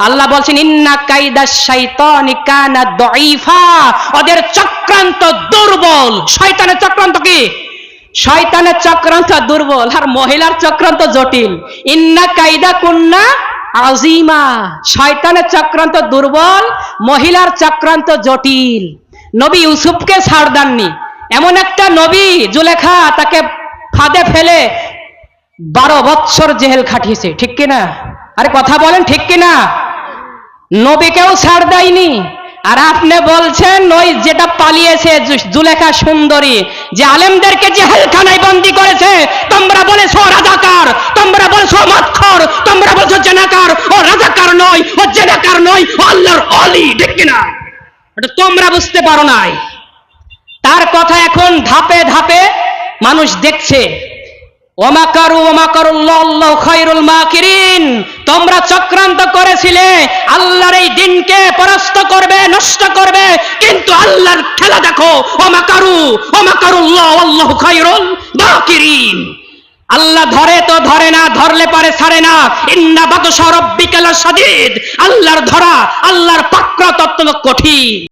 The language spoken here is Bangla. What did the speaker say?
আল্লাহ বলছেন ইন্না কাইদাশ শাইতানি কানা দাঈফা, ওদের চক্রান্ত দুর্বল। শয়তানের চক্রান্ত কি? শয়তানের চক্রান্ত দুর্বল, আর মহিলার চক্রান্ত জটিল। ইন্না কাইদা কুন্না আযীমা, শয়তানের চক্রান্ত দুর্বল, মহিলার চক্রান্ত জটিল। নবী ইউসুফকে ছাড় দেননি, এমন একটা নবী জুলেখা তাকে ফাঁদে ফেলে 12 বৎসর জেল খাটিয়েছে, ঠিক কিনা? আরে কথা বলেন, ঠিক কিনা? নবীকেও ছাড় দেয়নি। আর আপনি বলছেন ওই যেটা পালিয়েছে জুলেখা সুন্দরী, যে আলেমদেরকে জেলখানায় বন্দী করেছে, তোমরা বলেছো রাজাকার, তোমরা বলেছো মদখোর, তোমরা বলছো জেনাকার। ও রাজাকার নয়, ও জেনাকার নয়, ও আল্লাহর ওলি, ঠিক কিনা? এটা তোমরা বুঝতে পারো নাই। তার কথা এখন ধাপে ধাপে মানুষ দেখছে। ওমাকারু ওমাকারুল্লাহ আল্লাহু খায়রুল মাকিরিন, তোমরা চক্রান্ত করেছিলে আল্লাহর এই দিনকে পরাস্ত করবে, নষ্ট করবে, কিন্তু আল্লাহর খেলা দেখো। ওমাকারু ওমাকারুল্লাহ আল্লাহু খায়রুল মাকিরিন। আল্লাহ ধরে তো ধরে না, ধরলে পারে ছাড়ে না। ইন্না বাতশা রাব্বিকা লাশাদীদ, আল্লাহর ধরা, আল্লাহর পাকড়াও অত্যন্ত কঠিন।